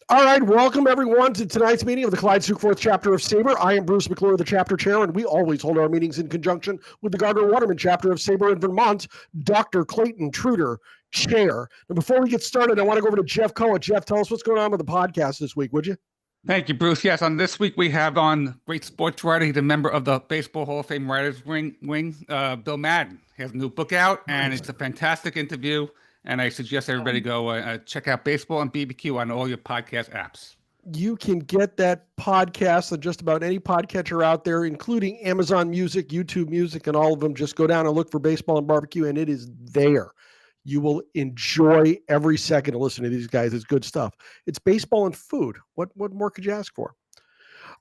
All right, welcome everyone to tonight's meeting of the Clyde Sukeforth chapter of SABR. I am Bruce McClure, the chapter chair, and we always hold our meetings in conjunction with the Gardner-Waterman chapter of SABR in Vermont, Dr. Clayton Truder, chair. And before we get started, I want to go over to Jeff Cohen. Jeff, tell us what's going on with the podcast this week, would you? Thank you, Bruce. Yes, on this week we have on great sports writer. He's a member of the Baseball Hall of Fame Writers Wing, Bill Madden. He has a new book out, and it's a fantastic interview. And I suggest everybody go check out Baseball and BBQ on all your podcast apps. You can get that podcast on just about any podcatcher out there, including Amazon Music, YouTube Music, and all of them. Just go down and look for Baseball and Barbecue, and it is there. You will enjoy every second of listening to these guys. It's good stuff. It's baseball and food. What more could you ask for?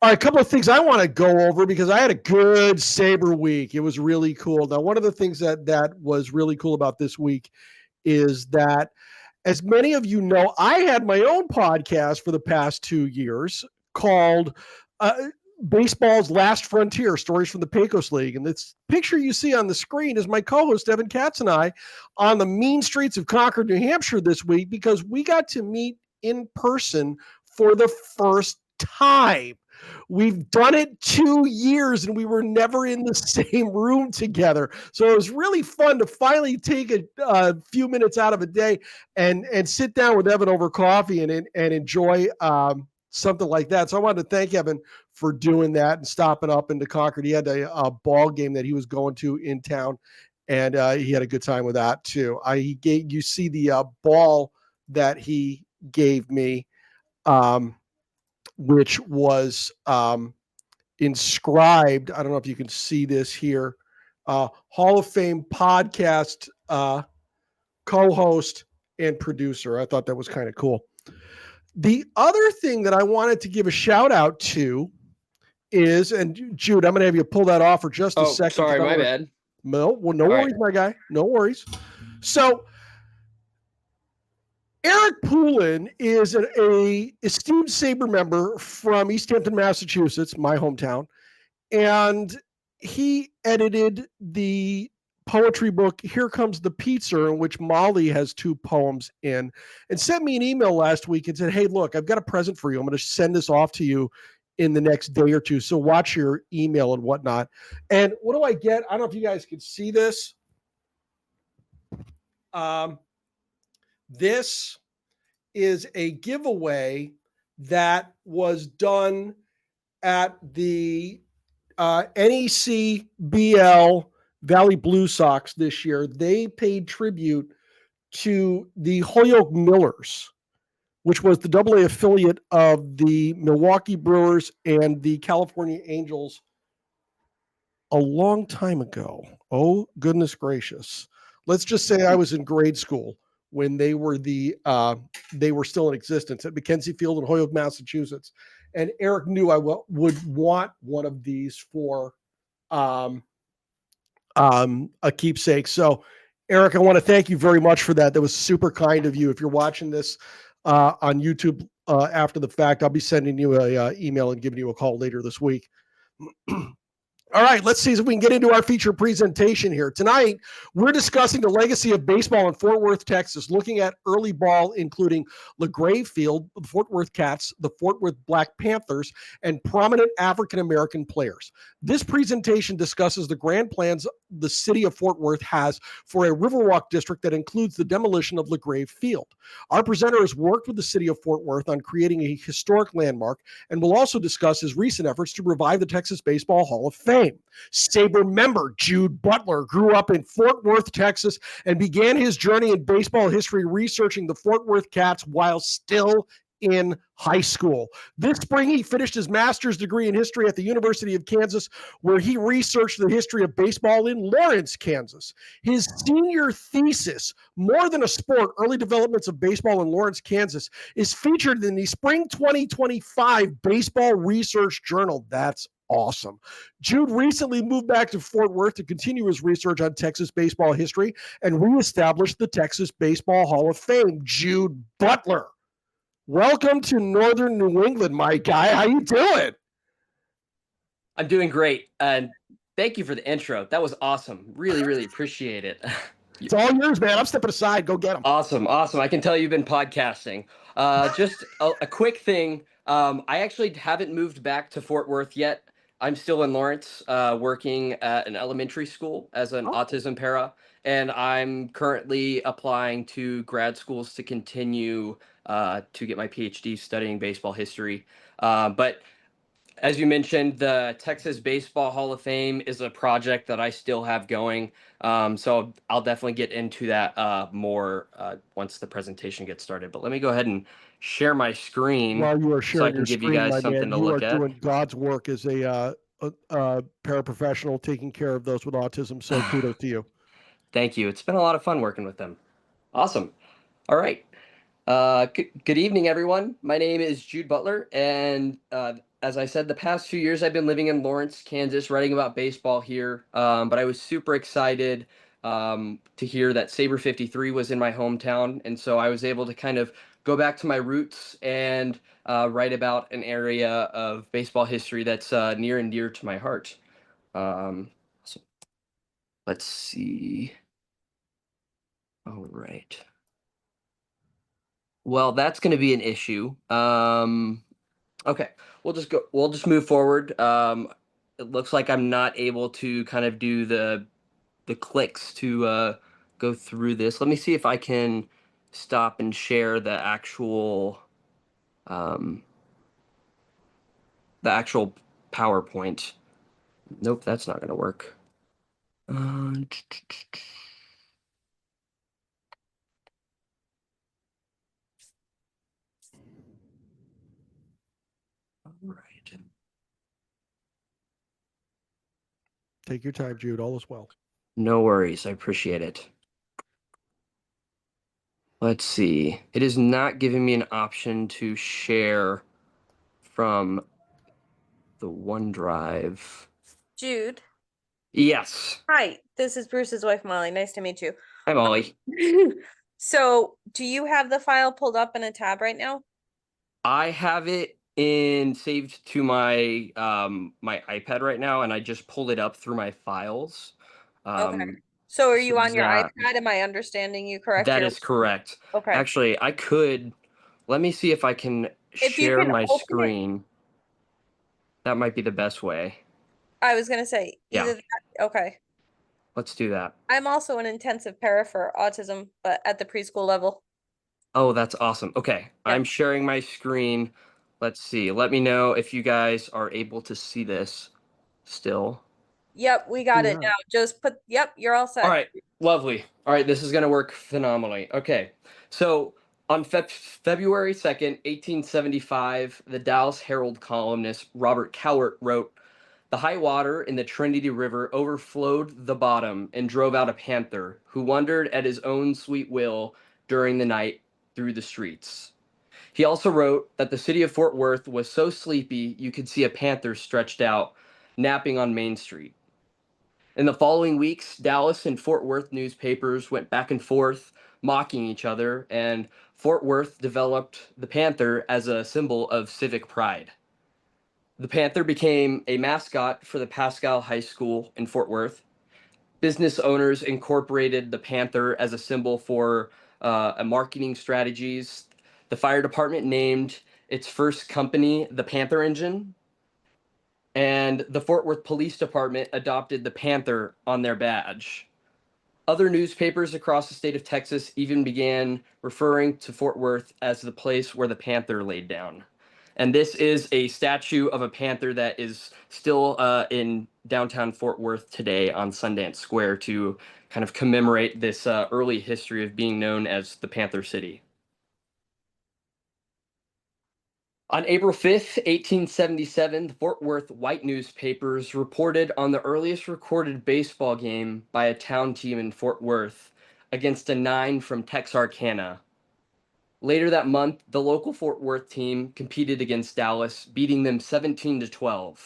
All right, a couple of things I want to go over because I had a good SABR week. It was really cool. Now, one of the things that was really cool about this week is that, as many of you know, I had my own podcast for the past 2 years called Baseball's Last Frontier, Stories from the Pecos League. And this picture you see on the screen is my co-host, Evan Katz, and I on the mean streets of Concord, New Hampshire this week because we got to meet in person for the first time. We've done it 2 years and we were never in the same room together. So it was really fun to finally take a few minutes out of a day and sit down with Evan over coffee and enjoy something like that. So I wanted to thank Evan for doing that and stopping up into Concord. He had a ball game that he was going to in town, and he had a good time with that too. You see the ball that he gave me, which was inscribed. I don't know if you can see this here. Hall of Fame podcast co-host and producer. I thought that was kind of cool. The other thing that I wanted to give a shout out to is, and Jude, I'm going to have you pull that off for just a second. Sorry, my bad. No worries, my guy. No worries. So Eric Poulin is an esteemed SABR member from East Hampton, Massachusetts, my hometown, and he edited the poetry book Here Comes the Pizza, in which Molly has 2 poems in, and sent me an email last week and said, hey, look, I've got a present for you. I'm going to send this off to you in the next day or two, so watch your email and whatnot. And what do I get? I don't know if you guys can see this. This is a giveaway that was done at the NECBL Valley Blue Sox this year. They paid tribute to the Holyoke Millers, which was the AA affiliate of the Milwaukee Brewers and the California Angels a long time ago. Oh, goodness gracious. Let's just say I was in grade school when they were still in existence at Mackenzie Field in Holyoke, Massachusetts. And Eric knew I would want one of these for a keepsake. So Eric, I want to thank you very much for that. That was super kind of you. If you're watching this on YouTube after the fact, I'll be sending you a email and giving you a call later this week. All right, let's see if we can get into our feature presentation here. Tonight, we're discussing the legacy of baseball in Fort Worth, Texas, looking at early ball, including LaGrave Field, the Fort Worth Cats, the Fort Worth Black Panthers, and prominent African-American players. This presentation discusses the grand plans the city of Fort Worth has for a riverwalk district that includes the demolition of LaGrave Field. Our presenter has worked with the city of Fort Worth on creating a historic landmark and will also discuss his recent efforts to revive the Texas Baseball Hall of Fame. SABR member Jude Butler grew up in Fort Worth, Texas, and began his journey in baseball history researching the Fort Worth Cats while still in high school. This spring, he finished his master's degree in history at the University of Kansas, where he researched the history of baseball in Lawrence, Kansas. His senior thesis, More Than a Sport, Early Developments of Baseball in Lawrence, Kansas, is featured in the Spring 2025 Baseball Research Journal. That's awesome. Jude recently moved back to Fort Worth to continue his research on Texas baseball history and reestablished the Texas Baseball Hall of Fame. Jude Butler, welcome to Northern New England, my guy. How you doing? I'm doing great. And thank you for the intro. That was awesome. Really, really appreciate it. It's all yours, man. I'm stepping aside. Go get them. Awesome. I can tell you've been podcasting. Just a quick thing. I actually haven't moved back to Fort Worth yet. I'm still in Lawrence, working at an elementary school as an autism para, and I'm currently applying to grad schools to continue to get my PhD studying baseball history. But as you mentioned, the Texas Baseball Hall of Fame is a project that I still have going. So I'll definitely get into that more once the presentation gets started. But let me go ahead and share my screen While you are so I sharing can your give you screen, guys my something man, to you are look at. doing God's work as a paraprofessional taking care of those with autism. So kudos to you. Thank you. It's been a lot of fun working with them. Awesome. All right. Good evening, everyone. My name is Jude Butler, and as I said, the past few years I've been living in Lawrence, Kansas, writing about baseball here. But I was super excited to hear that Saber 53 was in my hometown, and so I was able to kind of go back to my roots and write about an area of baseball history that's near and dear to my heart. So let's see. All right. Well, that's going to be an issue. Okay, we'll just move forward. It looks like I'm not able to kind of do the clicks to go through this. Let me see if I can stop and share um, the actual PowerPoint. Nope, that's not going to work. All right. Take your time, Jude. All is well. No worries. I appreciate it. Let's see. It is not giving me an option to share from the OneDrive. Jude. Yes. Hi, this is Bruce's wife, Molly. Nice to meet you. Hi, Molly. So, do you have the file pulled up in a tab right now? I have it saved to my my iPad right now, and I just pulled it up through my files. Okay. So, are you on your that iPad? Am I understanding you correct? that is correct. Okay. Actually, let me see if I can If you share can my open it- screen. That might be the best way. I was gonna say Yeah. either that. Okay. Let's do that. I'm also an intensive para for autism, but at the preschool level. Oh, that's awesome. Okay, Yep. I'm sharing my screen. Let's see. Let me know if you guys are able to see this still. Yep, we got it Yeah. now. Just yep, you're all set. All right, lovely. All right, this is going to work phenomenally. Okay, so on February 2nd, 1875, the Dallas Herald columnist Robert Cowart wrote, "The high water in the Trinity River overflowed the bottom and drove out a panther who wandered at his own sweet will during the night through the streets." He also wrote that the city of Fort Worth was so sleepy you could see a panther stretched out, napping on Main Street. In the following weeks, Dallas and Fort Worth newspapers went back and forth, mocking each other, and Fort Worth developed the panther as a symbol of civic pride. The panther became a mascot for the Pascal High School in Fort Worth. Business owners incorporated the panther as a symbol for a marketing strategies. The fire department named its first company the Panther Engine, and the Fort Worth Police Department adopted the panther on their badge. Other newspapers across the state of Texas even began referring to Fort Worth as the place where the panther laid down. And this is a statue of a panther that is still in downtown Fort Worth today on Sundance Square to kind of commemorate this early history of being known as the Panther City. On April 5th, 1877, the Fort Worth White newspapers reported on the earliest recorded baseball game by a town team in Fort Worth against a 9 from Texarkana. Later that month, the local Fort Worth team competed against Dallas, beating them 17-12.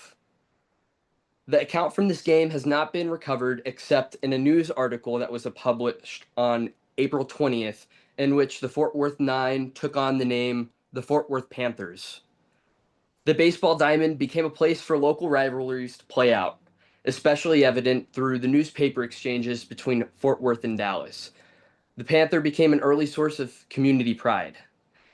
The account from this game has not been recovered except in a news article that was published on April 20th, in which the Fort Worth 9 took on the name the Fort Worth Panthers. The baseball diamond became a place for local rivalries to play out. especially evident through the newspaper exchanges between Fort Worth and Dallas. The Panther became an early source of community pride,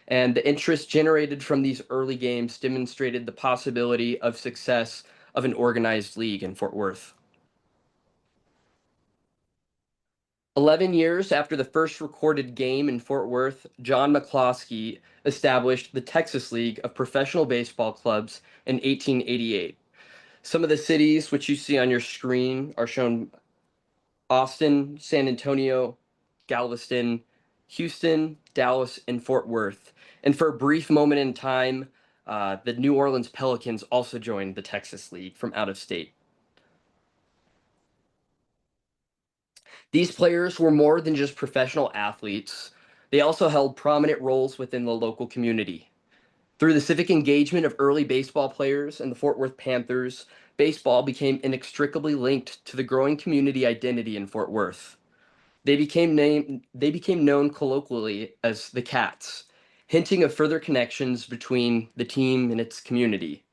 and the interest generated from these early games demonstrated the possibility of success of an organized league in Fort Worth. 11 years after the first recorded game in Fort Worth, John McCloskey established the Texas League of Professional Baseball Clubs in 1888. Some of the cities which you see on your screen are shown: Austin, San Antonio, Galveston, Houston, Dallas, and Fort Worth. And for a brief moment in time, the New Orleans Pelicans also joined the Texas League from out of state. These players were more than just professional athletes. They also held prominent roles within the local community. Through the civic engagement of early baseball players and the Fort Worth Panthers, baseball became inextricably linked to the growing community identity in Fort Worth. They became known colloquially as the Cats, hinting of further connections between the team and its community.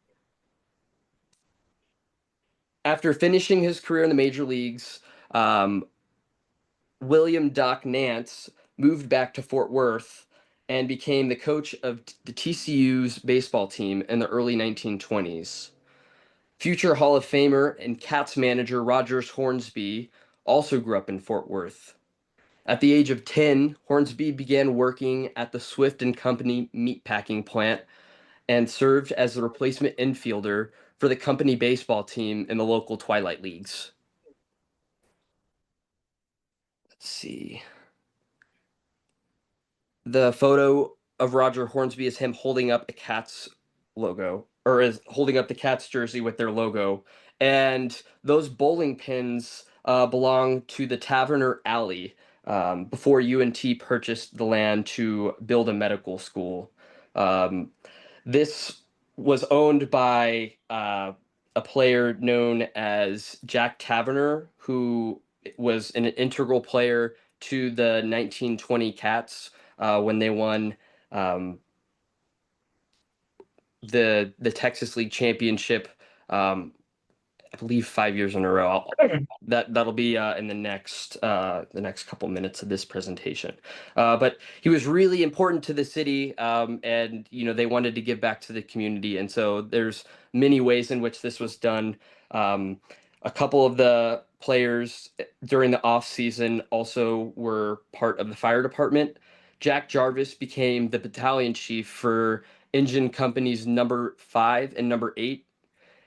After finishing his career in the major leagues, William Doc Nance moved back to Fort Worth and became the coach of the TCU's baseball team in the early 1920s. Future Hall of Famer and Cats manager Rogers Hornsby also grew up in Fort Worth. At the age of 10, Hornsby began working at the Swift and Company meatpacking plant and served as the replacement infielder for the company baseball team in the local Twilight Leagues. Let's see. The photo of Roger Hornsby is him holding up a Cats logo, or is holding up the Cats jersey with their logo. And those bowling pins belong to the Taverner Alley before UNT purchased the land to build a medical school. This was owned by a player known as Jack Taverner, who was an integral player to the 1920 Cats when they won the Texas League championship. I believe 5 years in a row. That'll be in the next couple minutes of this presentation. But he was really important to the city, and they wanted to give back to the community, and so there's many ways in which this was done. A couple of the players during the off season also were part of the fire department. Jack Jarvis became the battalion chief for Engine Companies number 5 and number 8.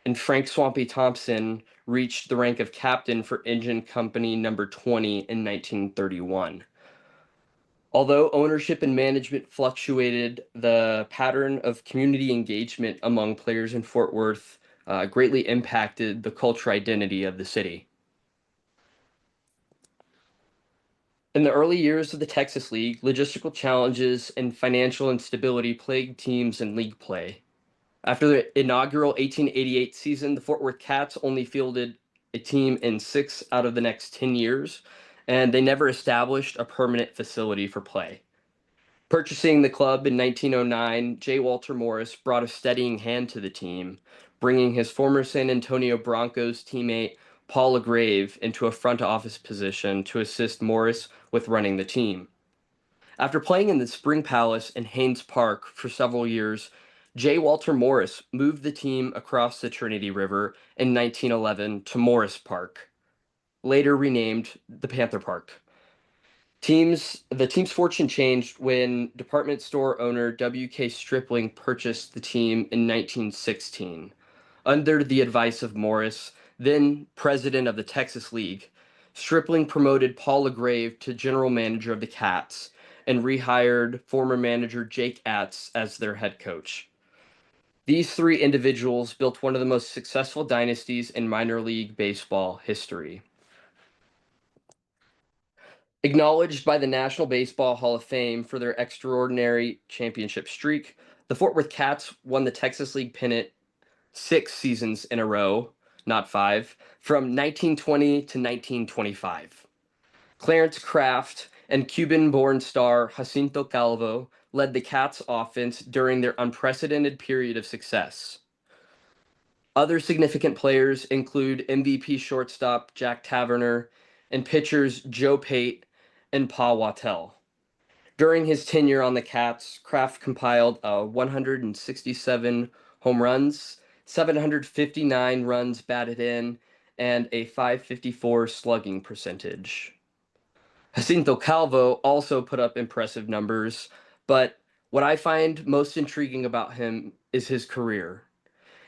And Frank Swampy Thompson reached the rank of captain for Engine Company number 20 in 1931. Although ownership and management fluctuated, the pattern of community engagement among players in Fort Worth greatly impacted the cultural identity of the city. In the early years of the Texas League, logistical challenges and financial instability plagued teams in league play. After the inaugural 1888 season, the Fort Worth Cats only fielded a team in 6 out of the next 10 years, and they never established a permanent facility for play. Purchasing the club in 1909, J. Walter Morris brought a steadying hand to the team, bringing his former San Antonio Broncos teammate Paul LaGrave into a front office position to assist Morris with running the team. After playing in the Spring Palace and Haynes Park for several years, J. Walter Morris moved the team across the Trinity River in 1911 to Morris Park, later renamed the Panther Park. The team's fortune changed when department store owner W.K. Stripling purchased the team in 1916. Under the advice of Morris, then president of the Texas League, Stripling promoted Paul LaGrave to general manager of the Cats and rehired former manager Jake Atz as their head coach. These 3 individuals built one of the most successful dynasties in minor league baseball history. Acknowledged by the National Baseball Hall of Fame for their extraordinary championship streak, the Fort Worth Cats won the Texas League pennant 6 seasons in a row, not 5, from 1920 to 1925. Clarence Kraft and Cuban-born star Jacinto Calvo led the Cats offense during their unprecedented period of success. Other significant players include MVP shortstop Jack Taverner and pitchers Joe Pate and Paul Wattell. During his tenure on the Cats, Kraft compiled 167 home runs, 759 runs batted in, and a .554 slugging percentage. Jacinto Calvo also put up impressive numbers, but what I find most intriguing about him is his career.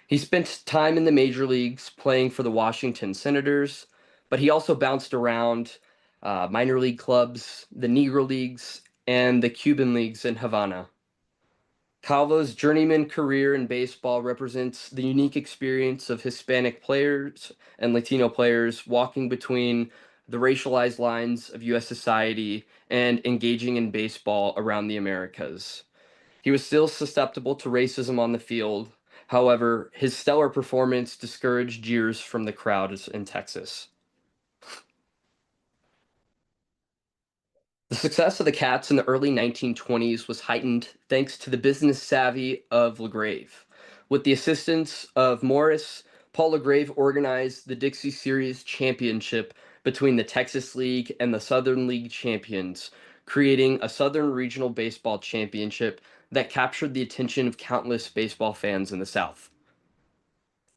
He spent time in the major leagues playing for the Washington Senators, but he also bounced around minor league clubs, the Negro Leagues, and the Cuban Leagues in Havana. Calvo's journeyman career in baseball represents the unique experience of Hispanic players and Latino players walking between the racialized lines of U.S. society and engaging in baseball around the Americas. He was still susceptible to racism on the field. However, his stellar performance discouraged jeers from the crowds in Texas. The success of the Cats in the early 1920s was heightened thanks to the business savvy of LaGrave. With the assistance of Morris, Paul LaGrave organized the Dixie Series Championship between the Texas League and the Southern League champions, creating a Southern Regional Baseball Championship that captured the attention of countless baseball fans in the South.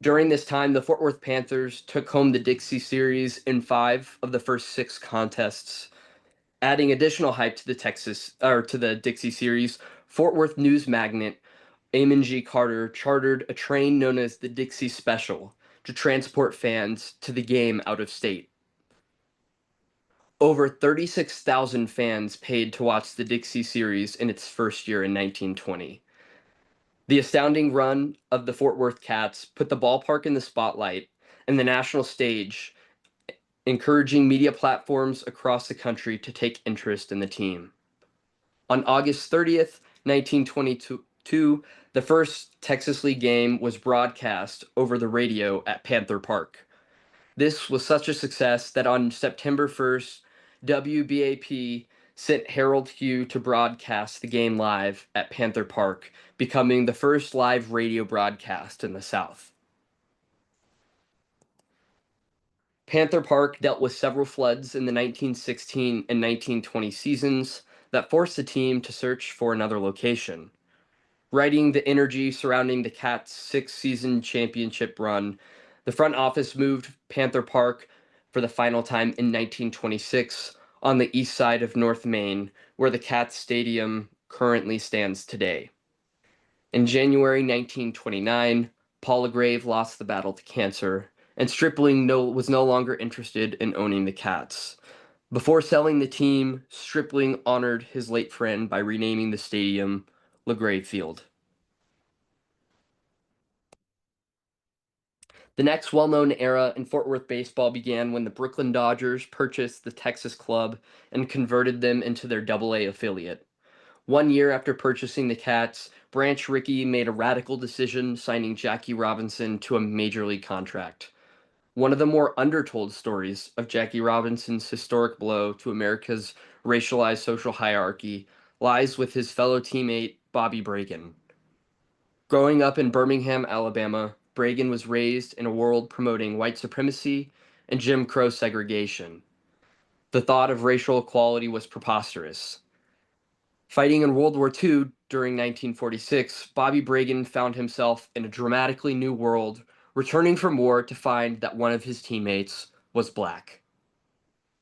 During this time, the Fort Worth Panthers took home the Dixie Series in 5 of the first 6 contests. Adding additional hype to the Dixie Series, Fort Worth news magnate Amon G. Carter chartered a train known as the Dixie Special to transport fans to the game out of state. Over 36,000 fans paid to watch the Dixie Series in its first year in 1920. The astounding run of the Fort Worth Cats put the ballpark in the spotlight and the national stage, encouraging media platforms across the country to take interest in the team. On August 30th, 1922, the first Texas League game was broadcast over the radio at Panther Park. This was such a success that on September 1st, WBAP sent Harold Hugh to broadcast the game live at Panther Park, becoming the first live radio broadcast in the South. Panther Park dealt with several floods in the 1916 and 1920 seasons that forced the team to search for another location. Writing the energy surrounding the Cats' 6-season championship run, the front office moved Panther Park for the final time in 1926 on the east side of North Main, where the Cats Stadium currently stands today. In January 1929, Paul LaGrave lost the battle to cancer, and Stripling was no longer interested in owning the Cats. Before selling the team, Stripling honored his late friend by renaming the stadium LaGrave Field. The next well-known era in Fort Worth baseball began when the Brooklyn Dodgers purchased the Texas club and converted them into their AA affiliate. 1 year after purchasing the Cats, Branch Rickey made a radical decision, signing Jackie Robinson to a major league contract. One of the more undertold stories of Jackie Robinson's historic blow to America's racialized social hierarchy lies with his fellow teammate, Bobby Bragan. Growing up in Birmingham, Alabama, Bragan was raised in a world promoting white supremacy and Jim Crow segregation. The thought of racial equality was preposterous. Fighting in World War II during 1946, Bobby Bragan found himself in a dramatically new world, returning from war to find that one of his teammates was black.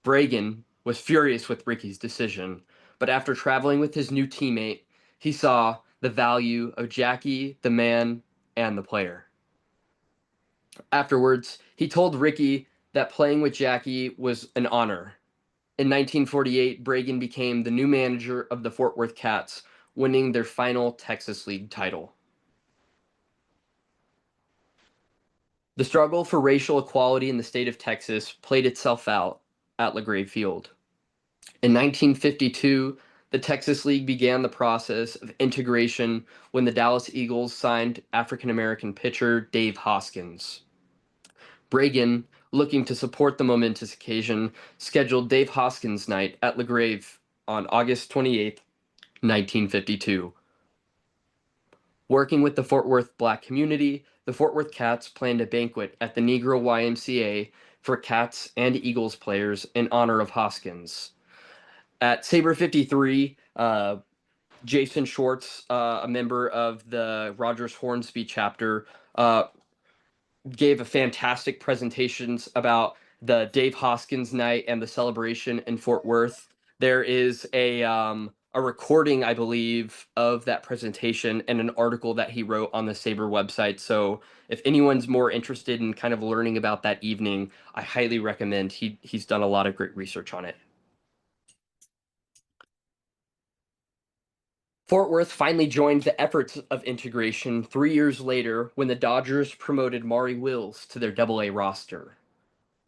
Bragan was furious with Rickey's decision, but after traveling with his new teammate, he saw the value of Jackie, the man, and the player. Afterwards, he told Rickey that playing with Jackie was an honor. In 1948, Bragan became the new manager of the Fort Worth Cats, winning their final Texas League title. The struggle for racial equality in the state of Texas played itself out at LaGrave Field. In 1952, the Texas League began the process of integration when the Dallas Eagles signed African-American pitcher Dave Hoskins. Bragan, looking to support the momentous occasion, scheduled Dave Hoskins Night at LaGrave on August 28, 1952. Working with the Fort Worth Black community, the Fort Worth Cats planned a banquet at the Negro YMCA for Cats and Eagles players in honor of Hoskins. At Sabre 53, Jason Schwartz, a member of the Rogers Hornsby chapter, gave a fantastic presentations about the Dave Hoskins night and the celebration in Fort Worth. There is a recording, I believe, of that presentation and an article that he wrote on the Sabre website. So if anyone's more interested in kind of learning about that evening, I highly recommend. He's done a lot of great research on it. Fort Worth finally joined the efforts of integration 3 years later when the Dodgers promoted Maury Wills to their AA roster.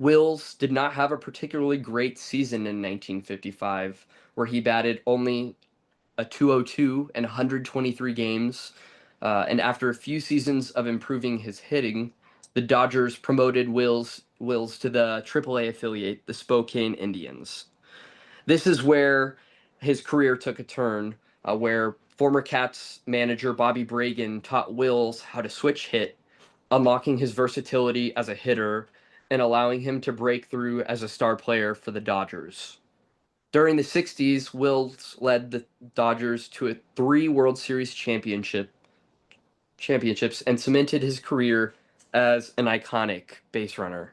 Wills did not have a particularly great season in 1955, where he batted only a .202 in 123 games, and after a few seasons of improving his hitting, the Dodgers promoted Wills to the AAA affiliate, the Spokane Indians. This is where his career took a turn, where former Cats manager Bobby Bragan taught Wills how to switch hit, unlocking his versatility as a hitter and allowing him to break through as a star player for the Dodgers. During the 60s, Wills led the Dodgers to 3 World Series championships and cemented his career as an iconic base runner.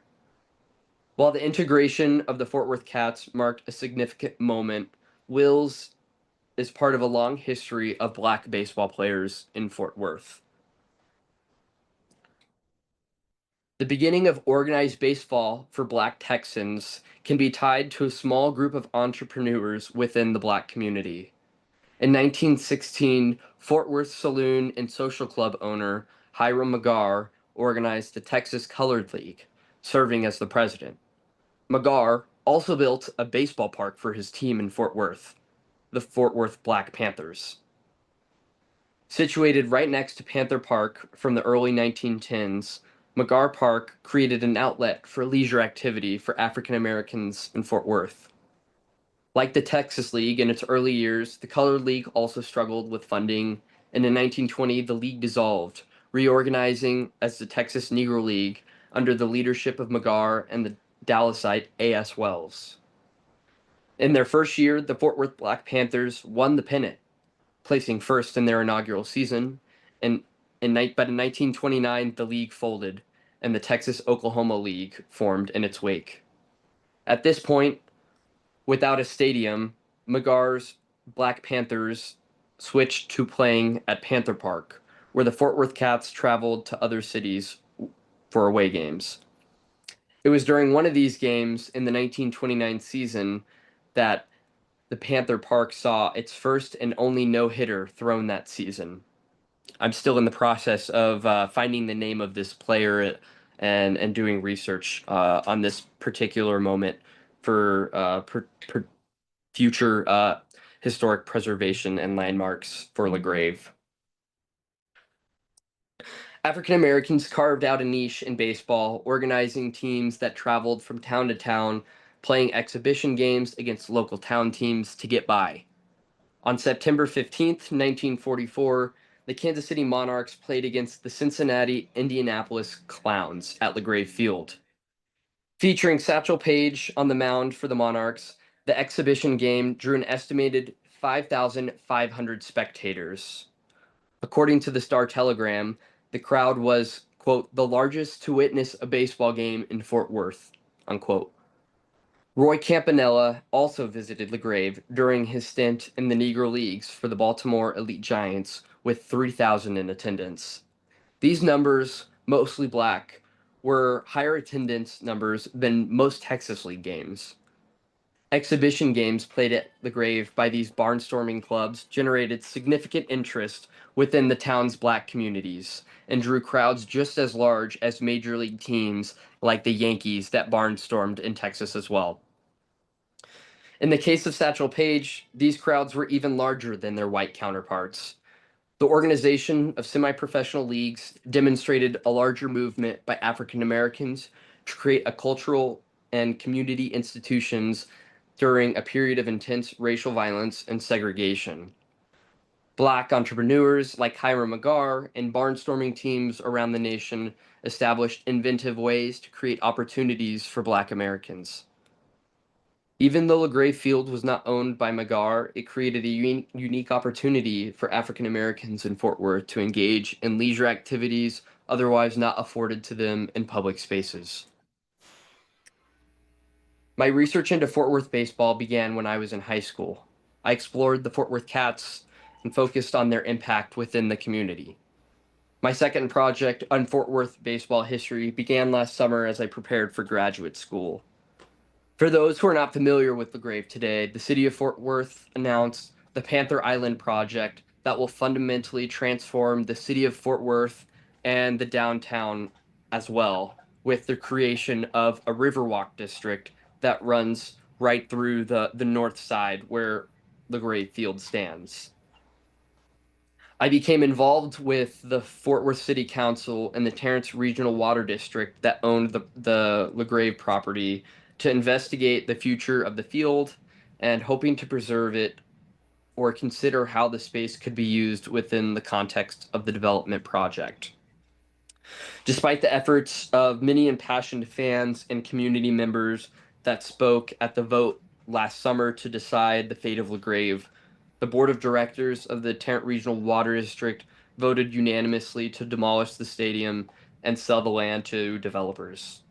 While the integration of the Fort Worth Cats marked a significant moment, Wills is part of a long history of Black baseball players in Fort Worth. The beginning of organized baseball for Black Texans can be tied to a small group of entrepreneurs within the Black community. In 1916, Fort Worth Saloon and Social Club owner Hiram Magar organized the Texas Colored League, serving as the president. Magar also built a baseball park for his team in Fort Worth, the Fort Worth Black Panthers. Situated right next to Panther Park from the early 1910s, Magar Park created an outlet for leisure activity for African Americans in Fort Worth. Like the Texas League in its early years, the Colored League also struggled with funding, and in 1920 the league dissolved, reorganizing as the Texas Negro League under the leadership of Magar and the Dallasite A.S. Wells. In their first year, the Fort Worth Black Panthers won the pennant, placing first in their inaugural season, but in 1929 the league folded, and the Texas-Oklahoma League formed in its wake. At this point, without a stadium, Magar's Black Panthers switched to playing at Panther Park, where the Fort Worth Cats traveled to other cities for away games. It was during one of these games in the 1929 season that the Panther Park saw its first and only no-hitter thrown that season. I'm still in the process of finding the name of this player and doing research on this particular moment for future historic preservation and landmarks for LaGrave. African Americans carved out a niche in baseball, organizing teams that traveled from town to town, playing exhibition games against local town teams to get by. On September 15th, 1944, the Kansas City Monarchs played against the Cincinnati Indianapolis Clowns at LaGrave Field. Featuring Satchel Paige on the mound for the Monarchs, the exhibition game drew an estimated 5,500 spectators. According to the Star-Telegram, the crowd was, quote, the largest to witness a baseball game in Fort Worth, unquote. Roy Campanella also visited LaGrave during his stint in the Negro Leagues for the Baltimore Elite Giants with 3,000 in attendance. These numbers, mostly Black, were higher attendance numbers than most Texas League games. Exhibition games played at LaGrave by these barnstorming clubs generated significant interest within the town's Black communities and drew crowds just as large as major league teams like the Yankees that barnstormed in Texas as well. In the case of Satchel Paige, these crowds were even larger than their white counterparts. The organization of semi-professional leagues demonstrated a larger movement by African Americans to create a cultural and community institutions during a period of intense racial violence and segregation. Black entrepreneurs like Hiram Agar and barnstorming teams around the nation established inventive ways to create opportunities for Black Americans. Even though LaGrave Field was not owned by Magar, it created a unique opportunity for African Americans in Fort Worth to engage in leisure activities otherwise not afforded to them in public spaces. My research into Fort Worth baseball began when I was in high school. I explored the Fort Worth Cats and focused on their impact within the community. My second project on Fort Worth baseball history began last summer as I prepared for graduate school. For those who are not familiar with LaGrave today, the city of Fort Worth announced the Panther Island project that will fundamentally transform the city of Fort Worth and the downtown as well, with the creation of a riverwalk district that runs right through the north side where LaGrave Field stands. I became involved with the Fort Worth City Council and the Terrence Regional Water District that owned the LaGrave property to investigate the future of the field and hoping to preserve it or consider how the space could be used within the context of the development project. Despite the efforts of many impassioned fans and community members that spoke at the vote last summer to decide the fate of LaGrave, the board of directors of the Tarrant Regional Water District voted unanimously to demolish the stadium and sell the land to developers.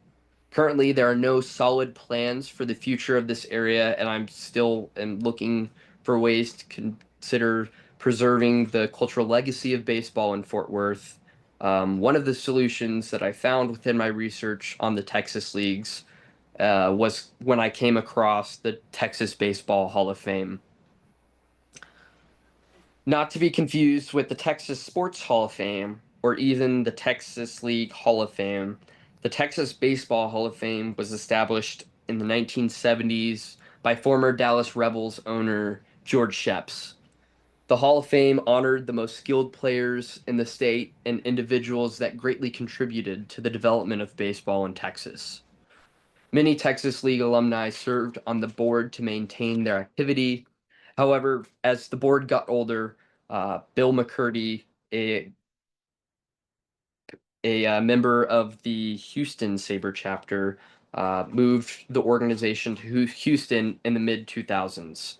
Currently, there are no solid plans for the future of this area, and I'm still looking for ways to consider preserving the cultural legacy of baseball in Fort Worth. One of the solutions that I found within my research on the Texas leagues was when I came across the Texas Baseball Hall of Fame. Not to be confused with the Texas Sports Hall of Fame or even the Texas League Hall of Fame. The Texas Baseball Hall of Fame was established in the 1970s by former Dallas Rebels owner George Sheps. The Hall of Fame honored the most skilled players in the state and individuals that greatly contributed to the development of baseball in Texas. Many Texas League alumni served on the board to maintain their activity. However, as the board got older, Bill McCurdy, a member of the Houston SABR chapter, moved the organization to Houston in the mid-2000s.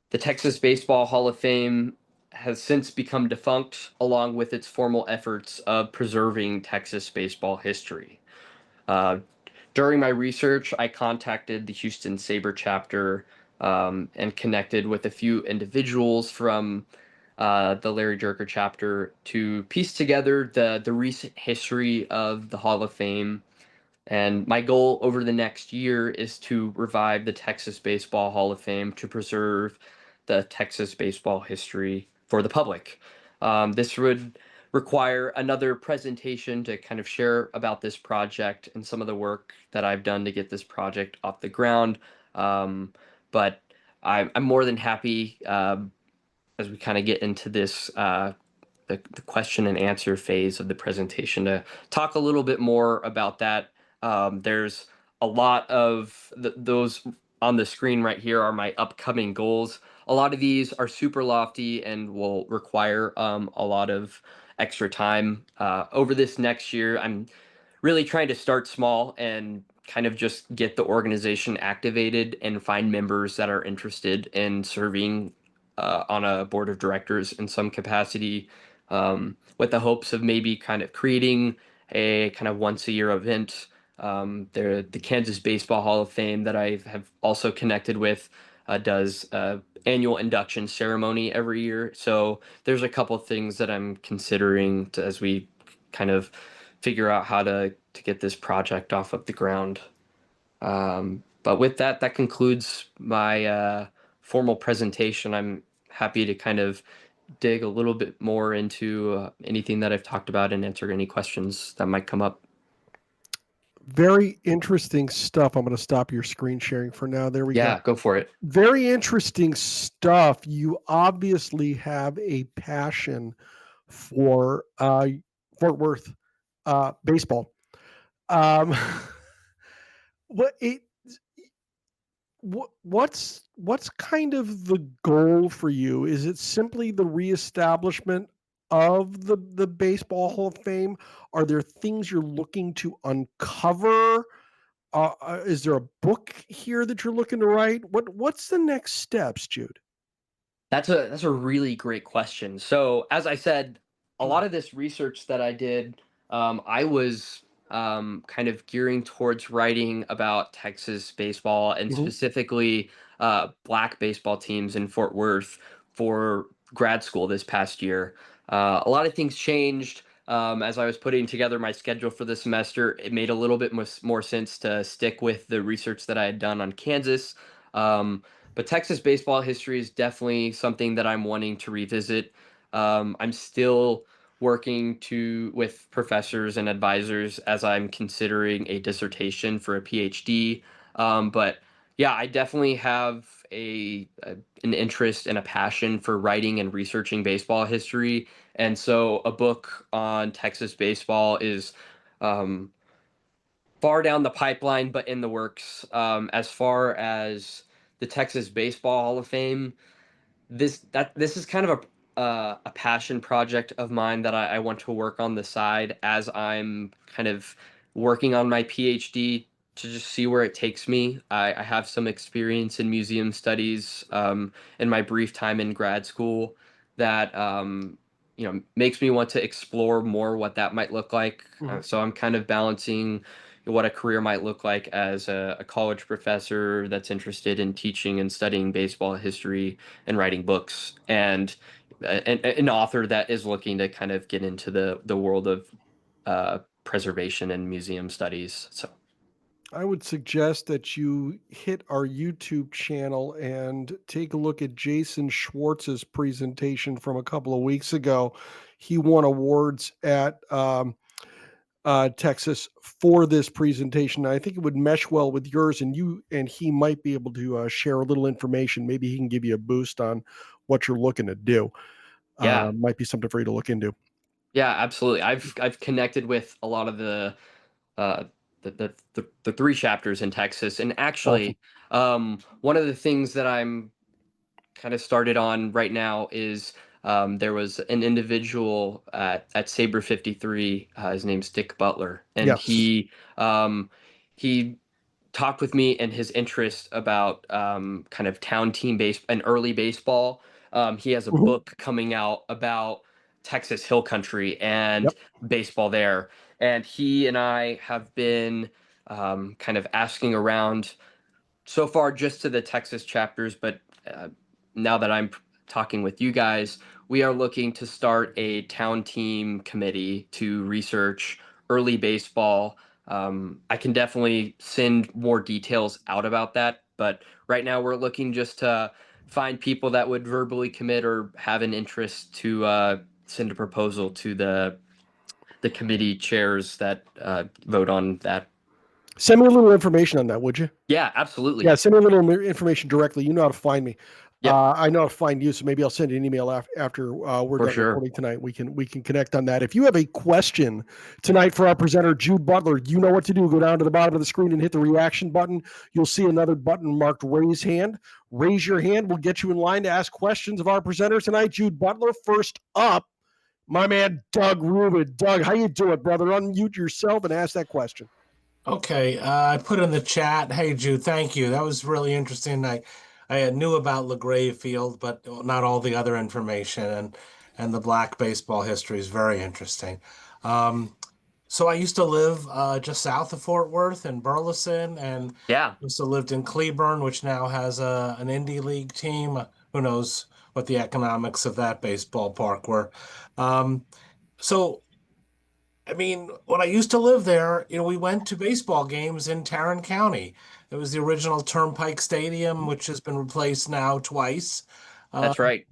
The Texas Baseball Hall of Fame has since become defunct, along with its formal efforts of preserving Texas baseball history. During my research, I contacted the Houston SABR chapter and connected with a few individuals from the Larry Jerker chapter to piece together the recent history of the Hall of Fame. And my goal over the next year is to revive the Texas Baseball Hall of Fame to preserve the Texas baseball history for the public. This would require another presentation to kind of share about this project and some of the work that I've done to get this project off the ground. But I'm more than happy as we kind of get into this the question and answer phase of the presentation to talk a little bit more about that. There's a lot of those on the screen right here are my upcoming goals. A lot of these are super lofty and will require a lot of extra time. Over this next year, I'm really trying to start small and kind of just get the organization activated and find members that are interested in serving on a board of directors in some capacity, with the hopes of maybe kind of creating a kind of once a year event. The Kansas Baseball Hall of Fame that I have also connected with does annual induction ceremony every year. So there's a couple things that I'm considering as we kind of figure out how to get this project off of the ground. But with that, that concludes my formal presentation. I'm happy to kind of dig a little bit more into anything that I've talked about and answer any questions that might come up. Very interesting stuff. I'm going to stop your screen sharing for now. There we go. Yeah, go for it. Very interesting stuff. You obviously have a passion for Fort Worth baseball. what's kind of the goal for you? Is it simply the reestablishment of the Baseball Hall of Fame? Are there things you're looking to uncover? Is there a book here that you're looking to write? What's the next steps, Jude? That's a really great question. So as I said, a lot of this research that I did, I was kind of gearing towards writing about Texas baseball and Mhm. specifically black baseball teams in Fort Worth for grad school this past year. A lot of things changed as I was putting together my schedule for the semester. It made a little bit more sense to stick with the research that I had done on Kansas. But Texas baseball history is definitely something that I'm wanting to revisit. I'm still working with professors and advisors as I'm considering a dissertation for a PhD. But yeah, I definitely have an interest and a passion for writing and researching baseball history, and so a book on Texas baseball is um, far down the pipeline, but in the works. As far as the Texas Baseball Hall of Fame, this is kind of a passion project of mine that I want to work on the side as I'm kind of working on my PhD to just see where it takes me. I have some experience in museum studies in my brief time in grad school that makes me want to explore more what that might look like. Mhm. So I'm kind of balancing what a career might look like as a college professor that's interested in teaching and studying baseball history and writing books, and an author that is looking to kind of get into the world of preservation and museum studies. So I would suggest that you hit our YouTube channel and take a look at Jason Schwartz's presentation from a couple of weeks ago. He won awards at Texas for this presentation. I think it would mesh well with yours, and you and he might be able to share a little information. Maybe he can give you a boost on what you're looking to do. yeah, Might be something for you to look into. yeah, absolutely. I've connected with a lot of uh, the three chapters in Texas, and Awesome. actually, one of the things that I'm kind of started on right now is there was an individual at Sabre 53. His name's Dick Butler, and Yes. he talked with me and his interest about kind of town team base and early baseball. He has a Mhm. book coming out about Texas Hill Country and Yep. baseball there, and he and I have been kind of asking around so far just to the Texas chapters, but now that I'm talking with you guys, we are looking to start a town team committee to research early baseball. I can definitely send more details out about that, but right now we're looking just to find people that would verbally commit or have an interest to send a proposal to the committee chairs that vote on that. Send me a little information on that, would you? Yeah, Yeah, absolutely. send me a little information directly. You know how to find me. Yep, I know how to find you, so maybe I'll send you an email after we're for done sure. recording tonight. We can connect on that. If you have a question tonight for our presenter Jude Butler, you know what to do. Go down to the bottom of the screen and hit the reaction button. You'll see another button marked "Raise Hand." Raise your hand. We'll get you in line to ask questions of our presenter tonight, Jude Butler. First up, my man Doug Rubin. Doug, how you doing, brother? Unmute yourself and ask that question. Okay, I put in the chat. Hey, Jude, thank you. That was really interesting. I knew about LaGrave Field, but not all the other information, and the black baseball history is very interesting. Um, so I used to live just south of Fort Worth in Burleson, and Yeah. also lived in Cleburne, which now has an indie league team. Who knows what the economics of that baseball park were? Um, so I mean, when I used to live there, we went to baseball games in Tarrant County. It was the original Turnpike Stadium, which has been replaced now twice. Uh, That's right.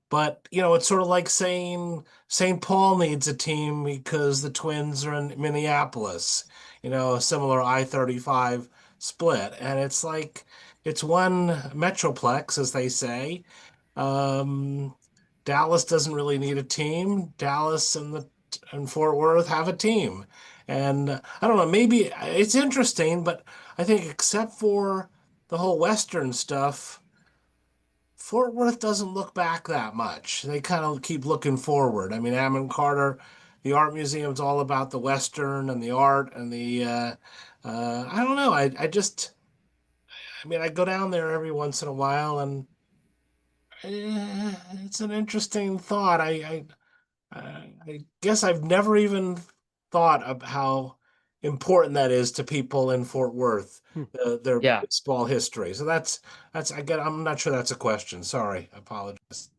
but, it's sort of like saying St. Paul needs a team because the Twins are in Minneapolis, a similar I-35 split. And it's like, it's one metroplex, as they say. Um, Dallas doesn't really need a team. Dallas and Fort Worth have a team. And I don't know, maybe it's interesting, but I think except for the whole Western stuff, Fort Worth doesn't look back that much. They kind of keep looking forward. I mean, Ammon Carter, the art museum's all about the Western and the art and the. I don't know. I mean, I go down there every once in a while, and it's an interesting thought. I guess I've never even thought of how important that is to people in Fort Worth, Hmm. their Yeah. baseball history. So I'm not sure that's a question. Sorry, I apologize.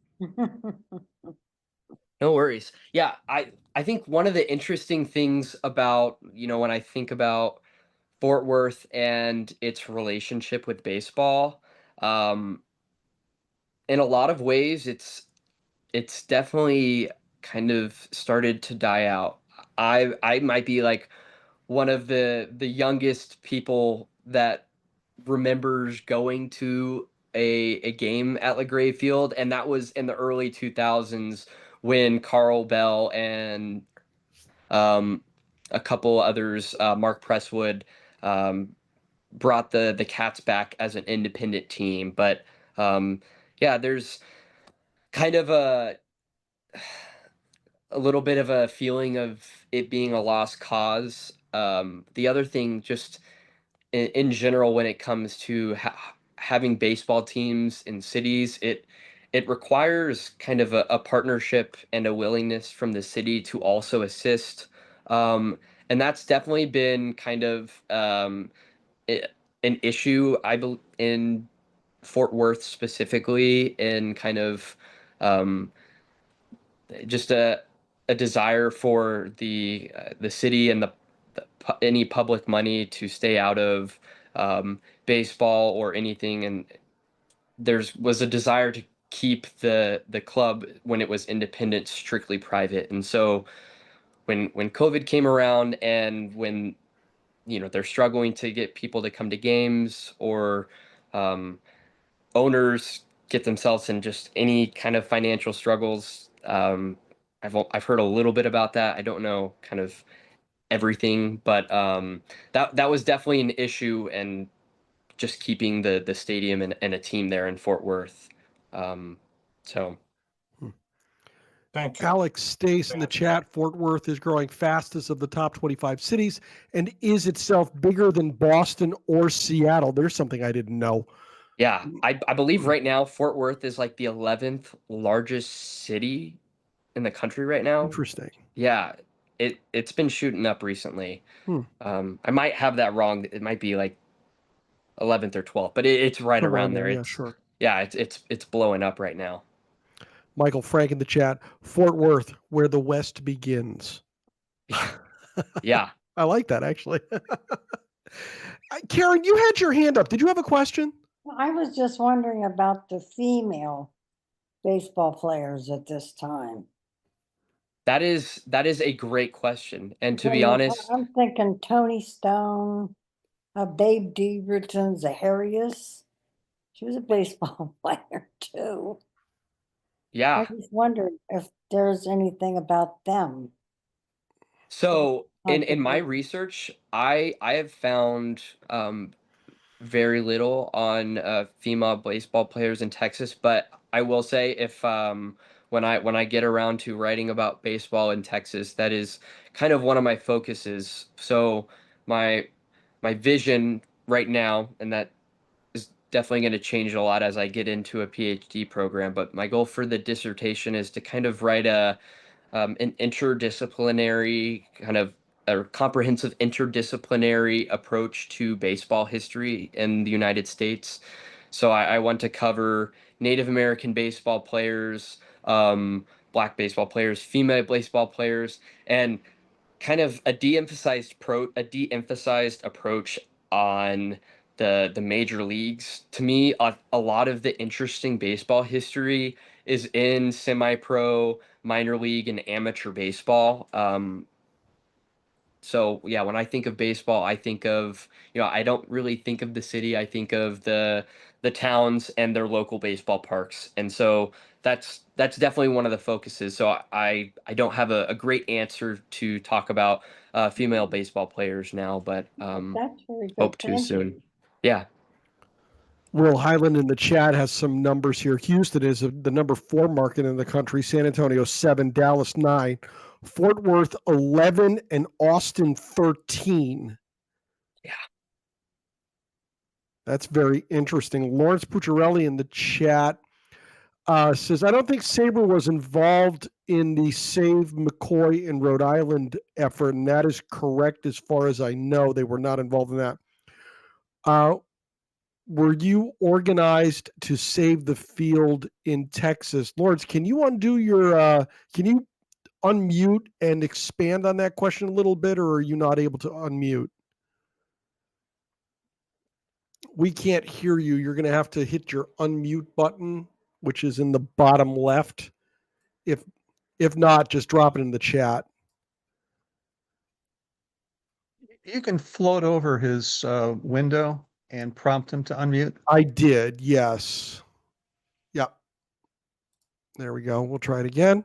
No worries. Yeah, I think one of the interesting things about, when I think about Fort Worth and its relationship with baseball, um, in a lot of ways, it's definitely kind of started to die out. I might be like one of the youngest people that remembers going to a game at LaGrave Field, and that was in the early 2000s when Carl Bell and um, a couple others, Mark Presswood, um, brought the Cats back as an independent team. But yeah, there's kind of a little bit of a feeling of it being a lost cause. The other thing, just in general, when it comes to having baseball teams in cities, it requires kind of a partnership and a willingness from the city to also assist. And that's definitely been kind of i- an issue, I believe, in Fort Worth specifically, in kind of um, just a desire for the city and any public money to stay out of baseball or anything, and there's was a desire to keep the club when it was independent strictly private. And so when COVID came around, and when they're struggling to get people to come to games, or um, owners get themselves in just any kind of financial struggles. I've heard a little bit about that. I don't know kind of everything, but that was definitely an issue, and just keeping the stadium and a team there in Fort Worth. So Thank you. Alex states in the chat, Fort Worth is growing fastest of the top 25 cities and is itself bigger than Boston or Seattle. There's something I didn't know. yeah, I believe right now Fort Worth is like the 11th largest city in the country right now. Interesting. Yeah, it's been shooting up recently. Hmm. I might have that wrong. It might be like 11th or 12th, but it's right around there. Yeah, It's sure. yeah, it's blowing up right now. Michael Frank in the chat, Fort Worth, where the West begins. Yeah. I like that, actually. Karen, you had your hand up. Did you have a question? I was just wondering about the female baseball players at this time. That is a great question. And to be Well, honest, I'm thinking Tony Stone, Babe Deverton, Zaharias. She was a baseball player too. I yeah. just wondered if there's anything about them. So in my Controversy. research, I have found very little on female baseball players in Texas, but I will say, if when I get around to writing about baseball in Texas, that is kind of one of my focuses. So my vision right now, and that is definitely going to change a lot as I get into a PhD program, but my goal for the dissertation is to kind of write an interdisciplinary kind of a comprehensive interdisciplinary approach to baseball history in the United States. So I want to cover Native American baseball players, Black baseball players, female baseball players, and kind of a de-emphasized approach on the major leagues. To me, a lot of the interesting baseball history is in semi-pro, minor league, and amateur baseball. So yeah, when I think of baseball, I think of, I don't really think of the city. I think of the towns and their local baseball parks. And so that's definitely one of the focuses. So I don't have a great answer to talk about female baseball players now, but That's very good. hope to Thank you. soon. Yeah. Will Highland in the chat has some numbers here. Houston is the number 4 market in the country. San Antonio 7, Dallas 9, Fort Worth 11, and Austin 13. Yeah. That's very interesting. Lawrence Pucciarelli in the chat says, I don't think SABR was involved in the Save McCoy in Rhode Island effort, and that is correct as far as I know. They were not involved in that. Were you organized to save the field in Texas? Lawrence, can you undo your, can you unmute and expand on that question a little bit, or are you not able to unmute? We can't hear you. You're going to have to hit your unmute button, which is in the bottom left. If not, just drop it in the chat. You can float over his window and prompt him to unmute. I did, yes. Yep. There we go. We'll try it again.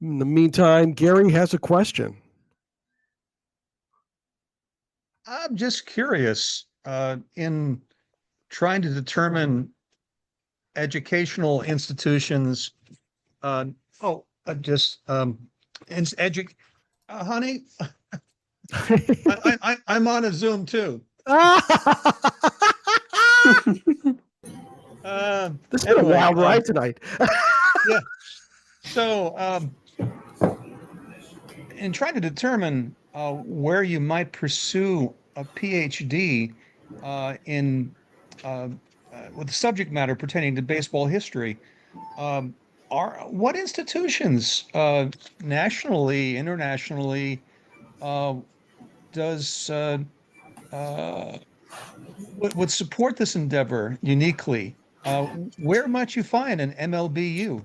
In the meantime, Gary has a question. I'm just curious, in trying to determine educational institutions, honey, I'm on a Zoom too. This is a wild ride tonight. Yeah. So, in trying to determine where you might pursue a PhD with the subject matter pertaining to baseball history, what institutions, nationally, internationally, would support this endeavor uniquely? Where might you find an MLBU?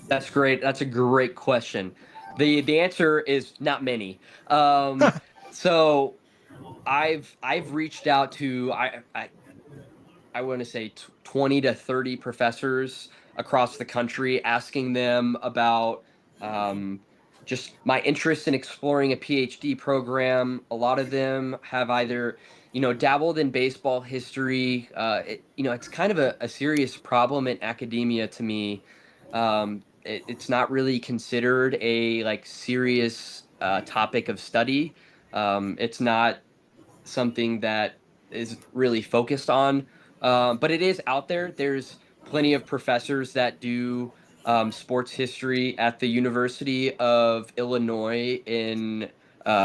That's great. That's a great question. The answer is not many. So I've reached out to I want to say 20 to 30 professors across the country, asking them about just my interest in exploring a PhD program. A lot of them have either, dabbled in baseball history. It's kind of a serious problem in academia to me. It's not really considered a serious topic of study. It's not something that is really focused on, but it is out there. There's plenty of professors that do sports history at the University of Illinois in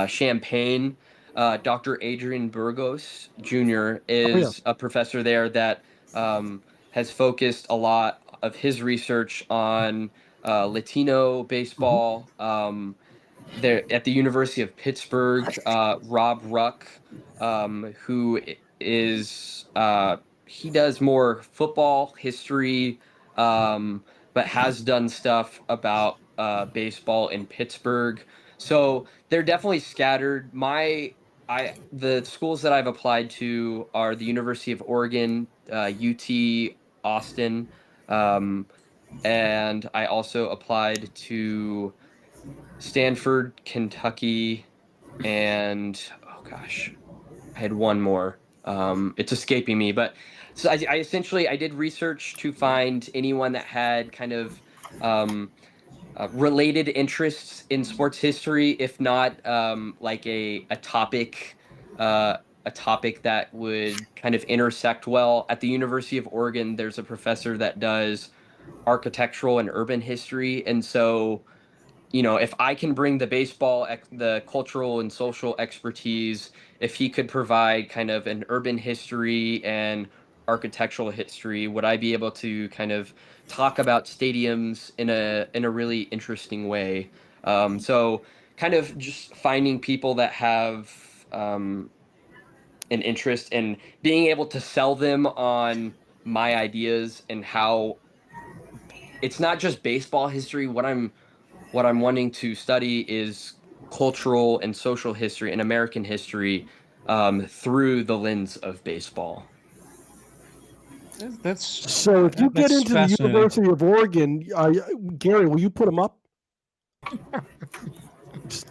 Champaign. Dr. Adrian Burgos Jr. is a professor there that has focused a lot of his research on Latino baseball. There at the University of Pittsburgh, Rob Ruck, who is he does more football history, but has done stuff about baseball in Pittsburgh. So they're definitely scattered. The schools that I've applied to are the University of Oregon, UT Austin, and I also applied to Stanford, Kentucky, and oh gosh, I had one more. It's escaping me, but so I essentially I did research to find anyone that had kind of related interests in sports history, if not like a topic that would kind of intersect well. At the University of Oregon, there's a professor that does architectural and urban history, and so if I can bring the cultural and social expertise, if he could provide kind of an urban history and architectural history, would I be able to kind of talk about stadiums in a really interesting way? So kind of just finding people that have an interest and being able to sell them on my ideas and how it's not just baseball history. What I'm wanting to study is cultural and social history and American history through the lens of baseball. So if you get into the University of Oregon, Gary, will you put them up?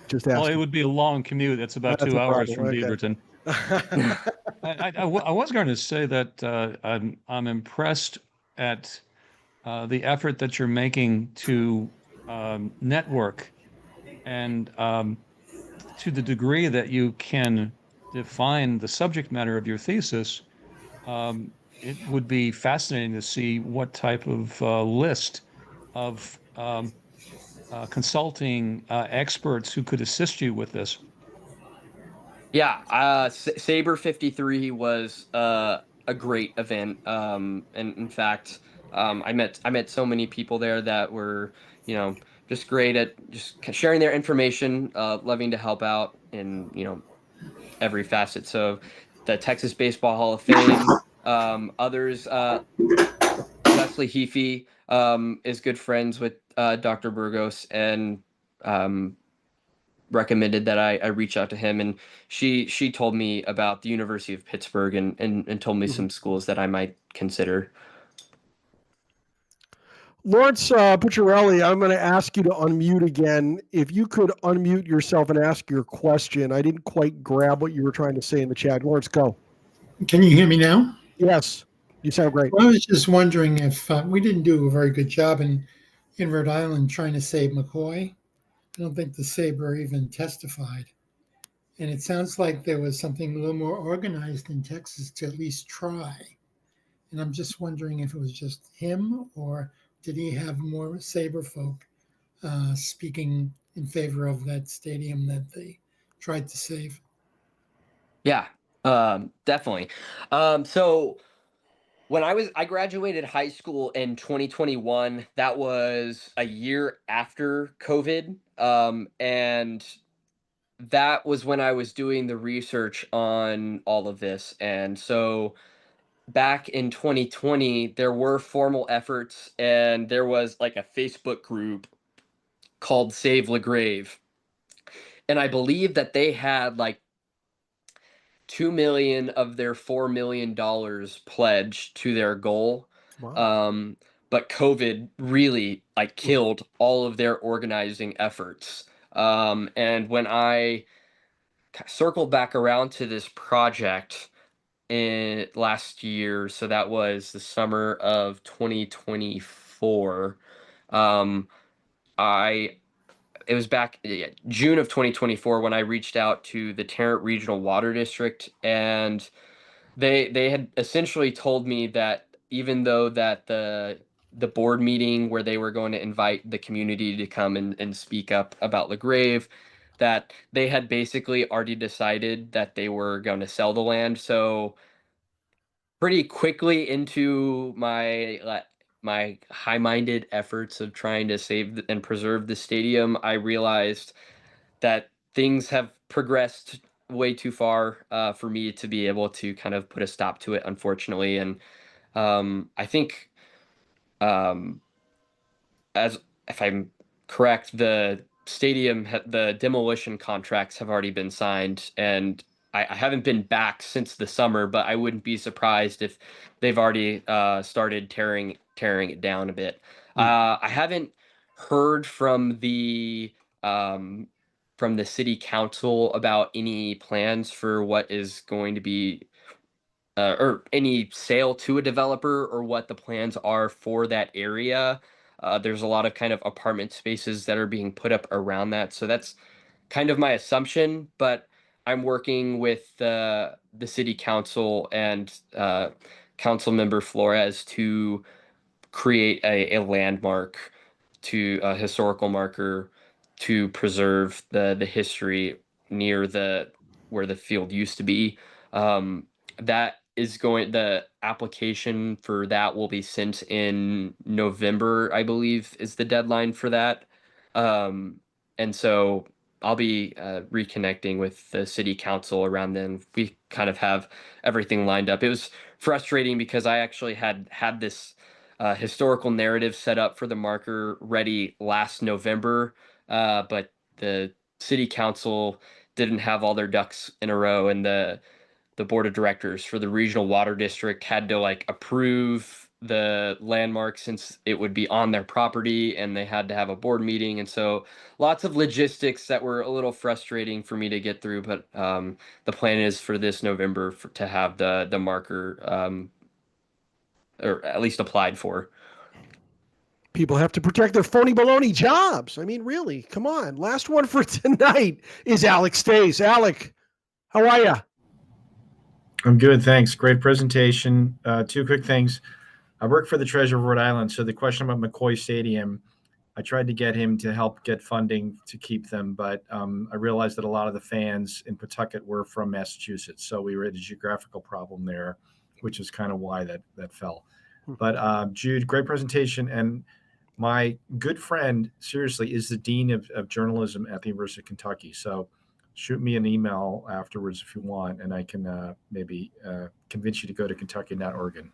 Just ask. Well, it would be a long commute. It's about 2 hours from Beaverton. I was going to say that I'm impressed at the effort that you're making to network and to the degree that you can define the subject matter of your thesis. It would be fascinating to see what type of list of consulting experts who could assist you with this. Yeah, Saber 53 was a great event. And in fact, I met so many people there that were, just great at just sharing their information, loving to help out in, every facet. So the Texas Baseball Hall of Fame, others, Leslie Heafy is good friends with Dr. Burgos, and recommended that I reach out to him, and she told me about the University of Pittsburgh, and told me some schools that I might consider. Lawrence Pucciarelli, I'm going to ask you to unmute again. If you could unmute yourself and ask your question. I didn't quite grab what you were trying to say in the chat. Lawrence, go. Can you hear me now? Yes, you sound great. Well, I was just wondering if we didn't do a very good job in Rhode Island trying to save McCoy. I don't think the SABR even testified. And it sounds like there was something a little more organized in Texas to at least try. And I'm just wondering if it was just him, or did he have more SABR folk speaking in favor of that stadium that they tried to save? Yeah, definitely. So when I graduated high school in 2021, that was a year after COVID. And that was when I was doing the research on all of this. And so back in 2020, there were formal efforts, and there was like a Facebook group called Save LaGrave. And I believe that they had like 2 million of their $4 million pledged to their goal. Wow. But COVID really like killed all of their organizing efforts. And when I circled back around to this project in last year, so that was the summer of 2024. I It was back June of 2024 when I reached out to the Tarrant Regional Water District, and they had essentially told me that even though that the board meeting where they were going to invite the community to come and speak up about LaGrave, that they had basically already decided that they were going to sell the land. So pretty quickly into my high-minded efforts of trying to save and preserve the stadium, I realized that things have progressed way too far for me to be able to kind of put a stop to it, unfortunately. And I think, um, as if I'm correct, the the demolition contracts have already been signed, and I haven't been back since the summer, but I wouldn't be surprised if they've already started tearing it down a bit. I haven't heard um, from the city council about any plans for what is going to be or any sale to a developer, or what the plans are for that area. There's a lot of kind of apartment spaces that are being put up around that. So that's kind of my assumption, but I'm working with the city council and council member Flores to create a landmark, to a historical marker, to preserve the history near the where the field used to be. That is going the application for that will be sent in November, I believe, is the deadline for that. And so I'll be reconnecting with the city council around then. We kind of have everything lined up. It was frustrating because I actually had this historical narrative set up for the marker ready last November, but the city council didn't have all their ducks in a row, and the board of directors for the regional water district had to like approve the landmark since it would be on their property and they had to have a board meeting. And so lots of logistics that were a little frustrating for me to get through. But the plan is for this November to have the marker or at least applied for. People have to protect their phony baloney jobs. I mean, really, come on. Last one for tonight is Alec Stays. Alec, how are you? I'm good, thanks. Great presentation. Two quick things. I work for the Treasurer of Rhode Island, so the question about McCoy Stadium, I tried to get him to help get funding to keep them, but I realized that a lot of the fans in Pawtucket were from Massachusetts, so we had a geographical problem there, which is kind of why that fell. But Jude, great presentation, and my good friend, seriously, is the Dean of Journalism at the University of Kentucky, so shoot me an email afterwards if you want, and I can maybe convince you to go to Kentucky, not Oregon.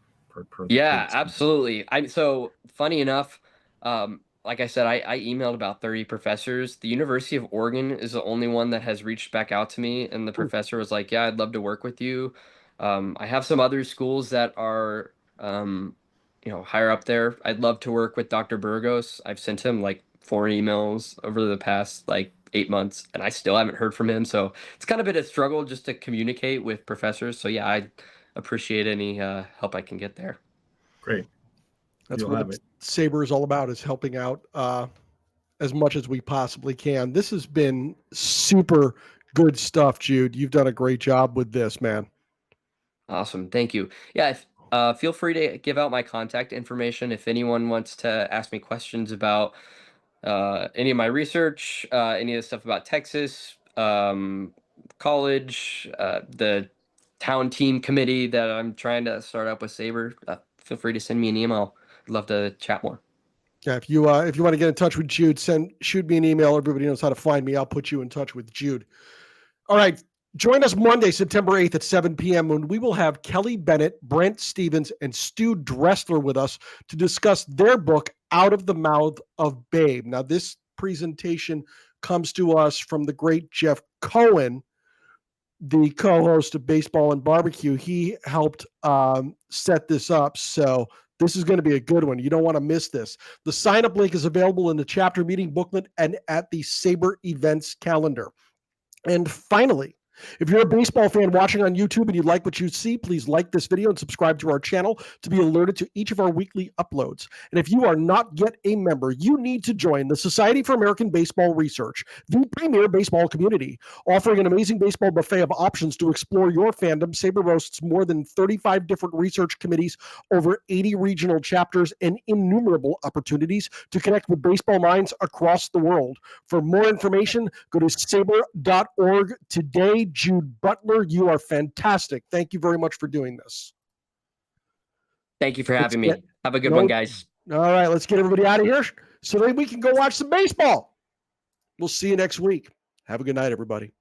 Yeah, absolutely. So funny enough, like I said, I emailed about 30 professors. The University of Oregon is the only one that has reached back out to me, and the professor was like, "Yeah, I'd love to work with you." I have some other schools that are, higher up there. I'd love to work with Dr. Burgos. I've sent him like 4 emails over the past like 8 months, and I still haven't heard from him. So it's kind of been a struggle just to communicate with professors. So yeah, I appreciate any help I can get there. Great. That's what the SABR is all about, is helping out as much as we possibly can. This has been super good stuff, Jude. You've done a great job with this, man. Awesome. Thank you. Yeah. Feel free to give out my contact information if anyone wants to ask me questions about any of my research, any of the stuff about Texas, college, the town team committee that I'm trying to start up with SABR. Feel free to send me an email. I'd love to chat more. Yeah, if you want to get in touch with Jude, shoot me an email. Everybody knows how to find me. I'll put you in touch with Jude. All right. Join us Monday, September 8th at 7 p.m. when we will have Kelly Bennett, Brent Stevens, and Stu Dressler with us to discuss their book, Out of the Mouth of Babe. Now, this presentation comes to us from the great Jeff Cohen, the co-host of Baseball and Barbecue. He helped set this up, so this is going to be a good one. You don't want to miss this. The sign-up link is available in the chapter meeting booklet and at the SABR events calendar. And finally, if you're a baseball fan watching on YouTube and you like what you see, please like this video and subscribe to our channel to be alerted to each of our weekly uploads. And if you are not yet a member, you need to join the Society for American Baseball Research, the premier baseball community. Offering an amazing baseball buffet of options to explore your fandom, SABR boasts more than 35 different research committees, over 80 regional chapters, and innumerable opportunities to connect with baseball minds across the world. For more information, go to sabr.org today. Jude Butler, you are fantastic. Thank you very much for doing this. Thank you for having me. Have a good one, guys. All right, let's get everybody out of here so that we can go watch some baseball. We'll see you next week. Have a good night, everybody.